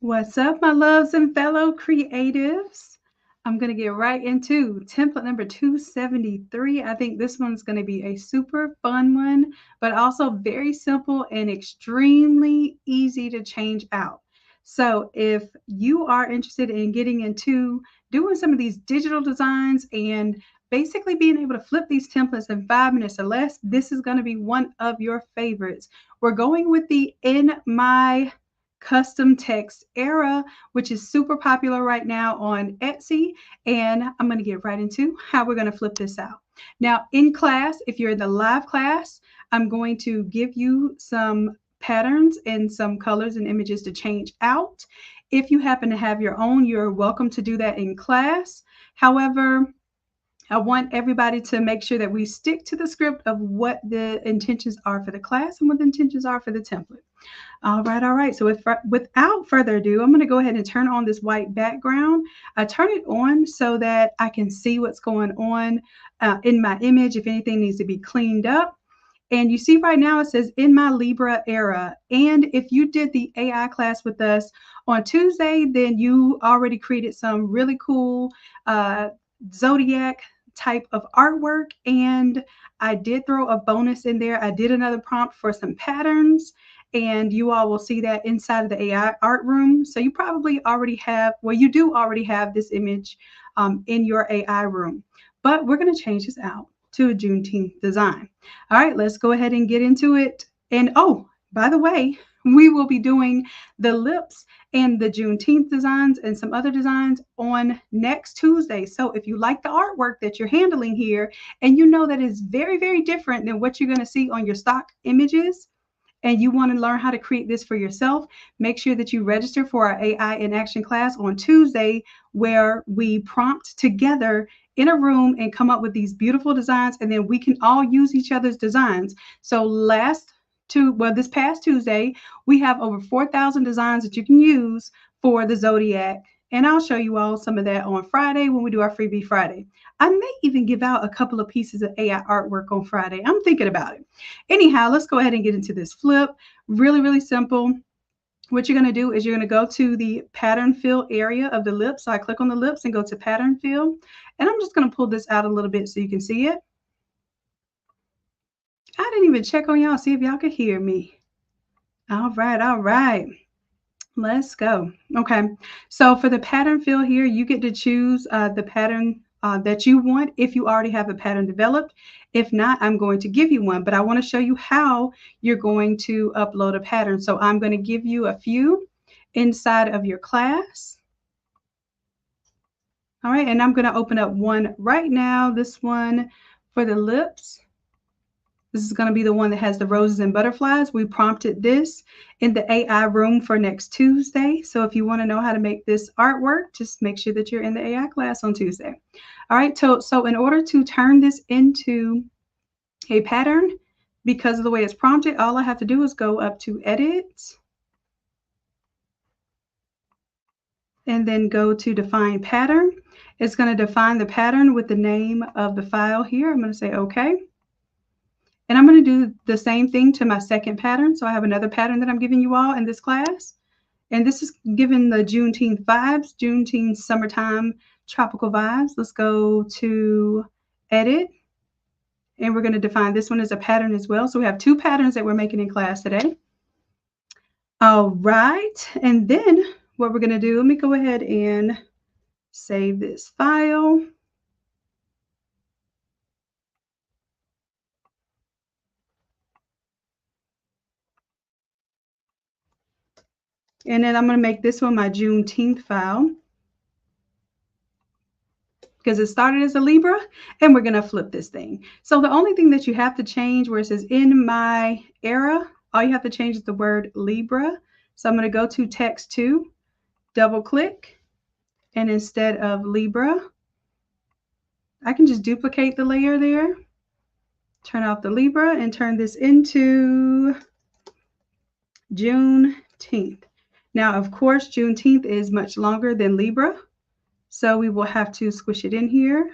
What's up, my loves and fellow creatives? I'm going to get right into template number 273. I think this one's going to be a super fun one, but also very simple and extremely easy to change out. So, if you are interested in getting into doing some of these digital designs and basically being able to flip these templates in 5 minutes or less, this is going to be one of your favorites. We're going with the In My custom text era, which is super popular right now on Etsy. And I'm going to get right into how we're going to flip this out. Now, in class, if you're in the live class, I'm going to give you some patterns and some colors and images to change out. If you happen to have your own, you're welcome to do that in class. However, I want everybody to make sure that we stick to the script of what the intentions are for the class and what the intentions are for the template. All right, all right. So without further ado, I'm going to go ahead and turn on this white background. I turn it on so that I can see what's going on in my image, if anything needs to be cleaned up. And you see right now it says in my Libra era. And if you did the AI class with us on Tuesday, then you already created some really cool zodiac type of artwork. And I did throw a bonus in there. I did another prompt for some patterns, and you all will see that inside of the AI art room. So you probably already have, well, you do already have this image in your AI room. But we're going to change this out to a Juneteenth design. All right, let's go ahead and get into it. And oh, by the way, we will be doing the lips and the Juneteenth designs and some other designs on next Tuesday. So if you like the artwork that you're handling here and you know that is very, very different than what you're going to see on your stock images, and you want to learn how to create this for yourself, make sure that you register for our AI in Action class on Tuesday, where we prompt together in a room and come up with these beautiful designs, and then we can all use each other's designs. So this past Tuesday, we have over 4,000 designs that you can use for the Zodiac. And I'll show you all some of that on Friday when we do our Freebie Friday. I may even give out a couple of pieces of AI artwork on Friday. I'm thinking about it. Anyhow, let's go ahead and get into this flip. Really, really simple. What you're going to do is you're going to go to the pattern fill area of the lips. So I click on the lips and go to pattern fill. And I'm just going to pull this out a little bit so you can see it. I didn't even check on y'all, see if y'all could hear me. All right, all right. Let's go. Okay, so for the pattern fill here, you get to choose the pattern that you want if you already have a pattern developed. If not, I'm going to give you one, but I want to show you how you're going to upload a pattern. So I'm going to give you a few inside of your class. All right, and I'm going to open up one right now, this one for the lips. This is going to be the one that has the roses and butterflies. We prompted this in the AI room for next Tuesday. So if you want to know how to make this artwork, just make sure that you're in the AI class on Tuesday. All right, so in order to turn this into a pattern, because of the way it's prompted, all I have to do is go up to Edit and then go to Define Pattern. It's going to define the pattern with the name of the file here. I'm going to say OK. And I'm going to do the same thing to my second pattern. So I have another pattern that I'm giving you all in this class. And this is given the Juneteenth vibes, Juneteenth summertime tropical vibes. Let's go to Edit. And we're going to define this one as a pattern as well. So we have two patterns that we're making in class today. All right. And then what we're going to do, let me go ahead and save this file. And then I'm going to make this one my Juneteenth file, because it started as a Libra, and we're going to flip this thing. So the only thing that you have to change where it says in my era, all you have to change is the word Libra. So I'm going to go to text 2, double click, and instead of Libra, I can just duplicate the layer there, turn off the Libra, and turn this into Juneteenth. Now, of course, Juneteenth is much longer than Libra, so we will have to squish it in here.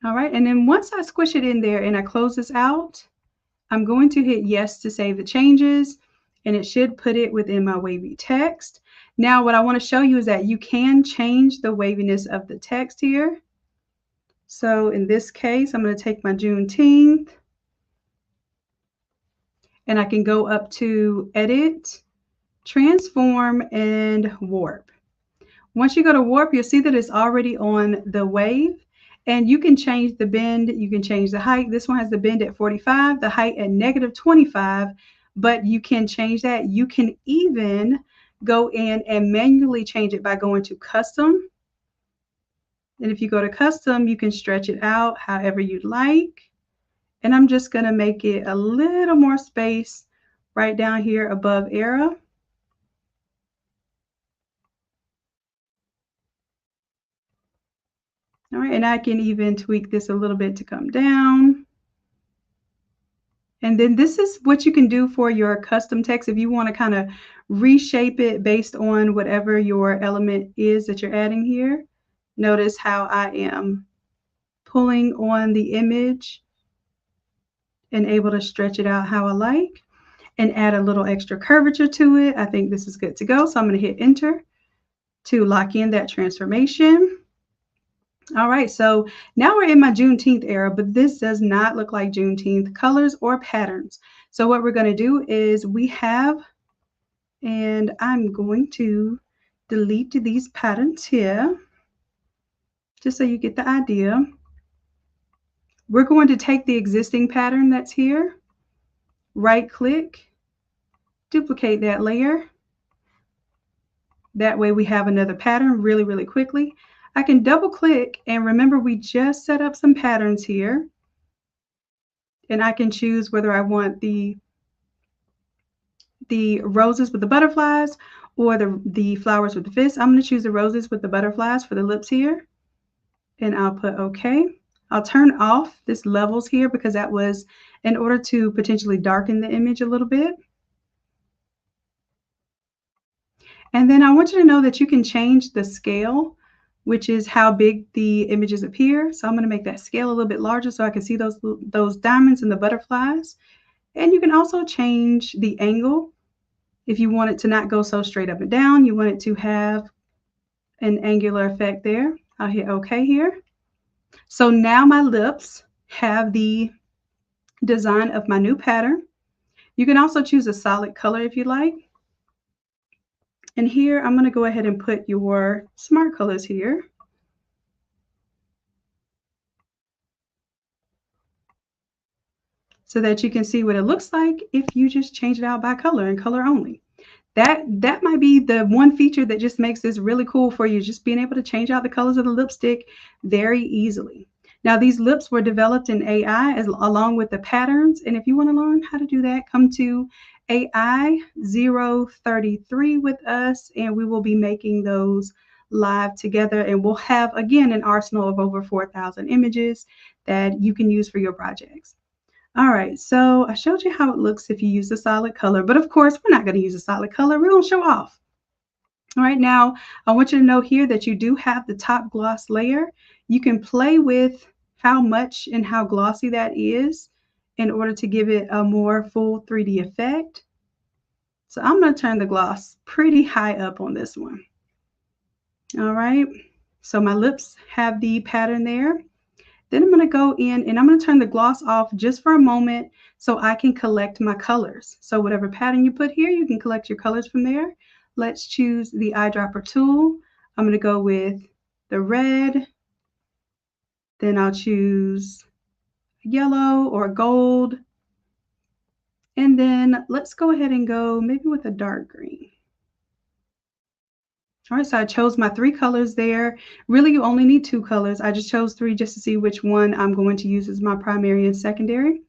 All right, and then once I squish it in there and I close this out, I'm going to hit yes to save the changes, and it should put it within my wavy text. Now, what I want to show you is that you can change the waviness of the text here. So in this case, I'm going to take my Juneteenth, and I can go up to Edit, Transform, and Warp. Once you go to Warp, you'll see that it's already on the wave, and you can change the bend, you can change the height. This one has the bend at 45, the height at -25, but you can change that. You can even go in and manually change it by going to Custom. And if you go to Custom, you can stretch it out however you'd like. And I'm just going to make it a little more space right down here above Era. All right, and I can even tweak this a little bit to come down. And then this is what you can do for your custom text if you want to kind of reshape it based on whatever your element is that you're adding here. Notice how I am pulling on the image and able to stretch it out how I like and add a little extra curvature to it. I think this is good to go. So I'm going to hit enter to lock in that transformation. All right, so now we're in my Juneteenth era, but this does not look like Juneteenth colors or patterns. So what we're going to do is we have, and I'm going to delete these patterns here, just so you get the idea. We're going to take the existing pattern that's here, right click, duplicate that layer. That way we have another pattern really, really quickly. I can double click, and remember we just set up some patterns here, and I can choose whether I want the roses with the butterflies or the flowers with the fists. I'm going to choose the roses with the butterflies for the lips here, and I'll put OK. I'll turn off this levels here because that was in order to potentially darken the image a little bit. And then I want you to know that you can change the scale, which is how big the images appear. So I'm going to make that scale a little bit larger so I can see those diamonds and the butterflies. And you can also change the angle. If you want it to not go so straight up and down, you want it to have an angular effect there. I'll hit OK here. So now my lips have the design of my new pattern. You can also choose a solid color if you like. And here I'm going to go ahead and put your smart colors here. So that you can see what it looks like if you just change it out by color and color only. That might be the one feature that just makes this really cool for you, just being able to change out the colors of the lipstick very easily. Now, these lips were developed in AI along with the patterns. And if you want to learn how to do that, come to AI-033 with us, and we will be making those live together. And we'll have, again, an arsenal of over 4,000 images that you can use for your projects. All right, so I showed you how it looks if you use a solid color, but of course, we're not going to use a solid color. We're going to show off. All right, now I want you to know here that you do have the top gloss layer. You can play with how much and how glossy that is in order to give it a more full 3D effect. So I'm going to turn the gloss pretty high up on this one. All right, so my lips have the pattern there. Then I'm going to go in and I'm going to turn the gloss off just for a moment so I can collect my colors. So whatever pattern you put here, you can collect your colors from there. Let's choose the eyedropper tool. I'm going to go with the red. Then I'll choose yellow or gold. And then let's go ahead and go maybe with a dark green. All right, so I chose my 3 colors there. Really, you only need 2 colors. I just chose 3 just to see which one I'm going to use as my primary and secondary.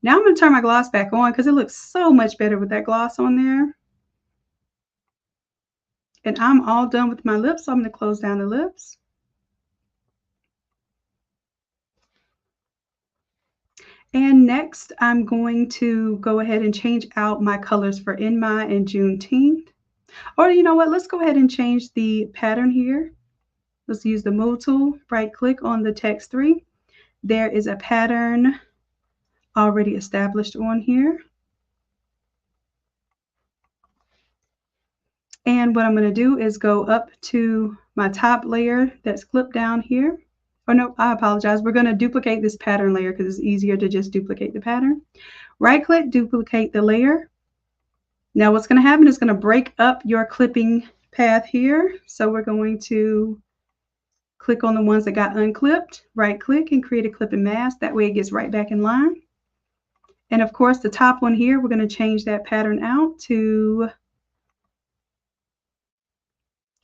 Now I'm going to turn my gloss back on because it looks so much better with that gloss on there. And I'm all done with my lips, so I'm going to close down the lips. And next, I'm going to go ahead and change out my colors for In My and Juneteenth. Or you know what, let's go ahead and change the pattern here. Let's use the move tool, right click on the text 3. There is a pattern already established on here. And what I'm going to do is go up to my top layer that's clipped down here. Oh no, I apologize. We're going to duplicate this pattern layer because it's easier to just duplicate the pattern. Right click, duplicate the layer. Now what's going to happen is going to break up your clipping path here. So we're going to click on the ones that got unclipped, right click and create a clipping mask. That way it gets right back in line. And of course the top one here, we're going to change that pattern out to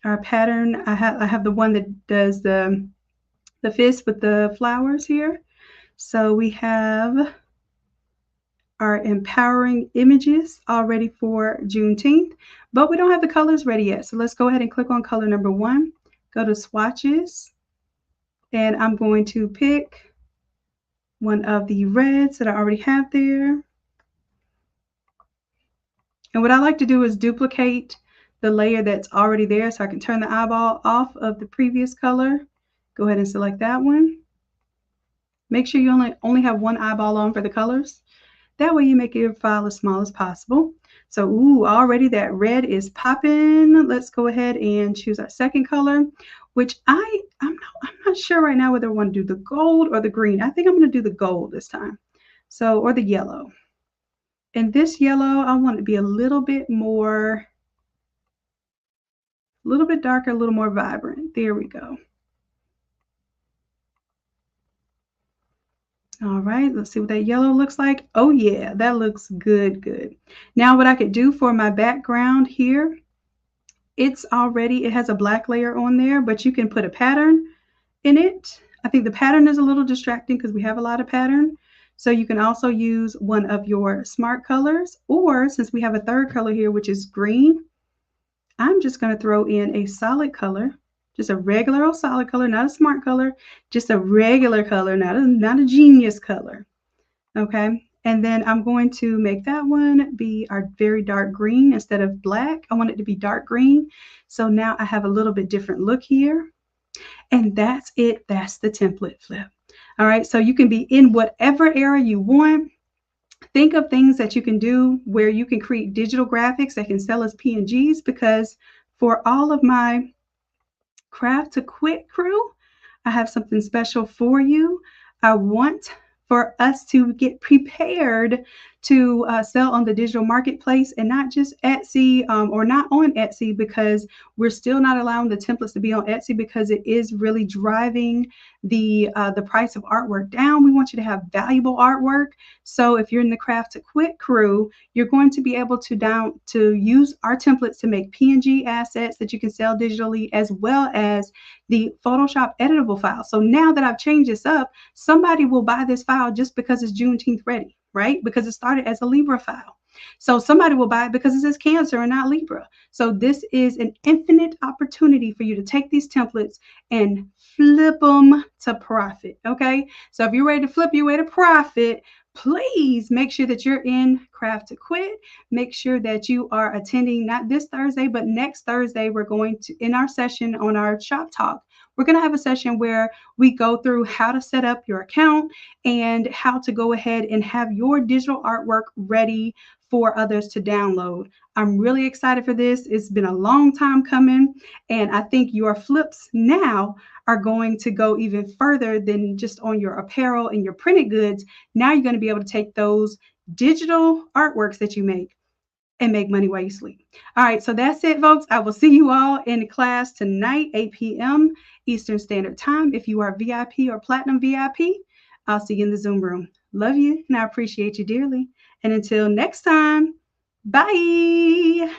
our pattern. I have the one that does the fist with the flowers here. So we have our empowering images all ready for Juneteenth, but we don't have the colors ready yet. So let's go ahead and click on color number 1, go to swatches, and I'm going to pick one of the reds that I already have there. And what I like to do is duplicate the layer that's already there so I can turn the eyeball off of the previous color. Go ahead and select that one. Make sure you only have one eyeball on for the colors. That way you make your file as small as possible. So, already that red is popping. Let's go ahead and choose our second color, which I'm not sure right now whether I want to do the gold or the green. I think I'm going to do the gold this time. So, or the yellow. And this yellow, I want it to be a little bit more, a little bit darker, a little more vibrant. There we go. All right, let's see what that yellow looks like. Oh yeah, that looks good. Now what I could do for my background here, it has a black layer on there, but you can put a pattern in it. I think the pattern is a little distracting because we have a lot of pattern. So you can also use one of your smart colors, or since we have a third color here, which is green, I'm just going to throw in a solid color. Just a regular old solid color, not a smart color, just a regular color, not a genius color. Okay, and then I'm going to make that one be our very dark green instead of black. I want it to be dark green. So now I have a little bit different look here. And that's it. That's the template flip. All right, so you can be in whatever era you want. Think of things that you can do where you can create digital graphics that can sell as PNGs, because for all of my Craft to Quit crew, I have something special for you. I want for us to get prepared to sell on the digital marketplace, and not just Etsy or not on Etsy, because we're still not allowing the templates to be on Etsy because it is really driving the price of artwork down. We want you to have valuable artwork. So if you're in the Craft to Quit crew, you're going to be able to use our templates to make PNG assets that you can sell digitally, as well as the Photoshop editable file. So now that I've changed this up, somebody will buy this file just because it's Juneteenth ready, right? Because it started as a Libra file. So somebody will buy it because it says Cancer and not Libra. So this is an infinite opportunity for you to take these templates and flip them to profit, okay? So if you're ready to flip your way to profit, please make sure that you're in Craft to Quit. Make sure that you are attending, not this Thursday, but next Thursday. We're going to, in our session on our shop talk, we're going to have a session where we go through how to set up your account and how to go ahead and have your digital artwork ready for others to download. I'm really excited for this. It's been a long time coming, and I think your flips now are going to go even further than just on your apparel and your printed goods. Now you're going to be able to take those digital artworks that you make and make money while you sleep. All right, so that's it, folks. I will see you all in the class tonight, 8 p.m. Eastern Standard Time. If you are VIP or Platinum VIP, I'll see you in the Zoom room. Love you, and I appreciate you dearly. And until next time, bye.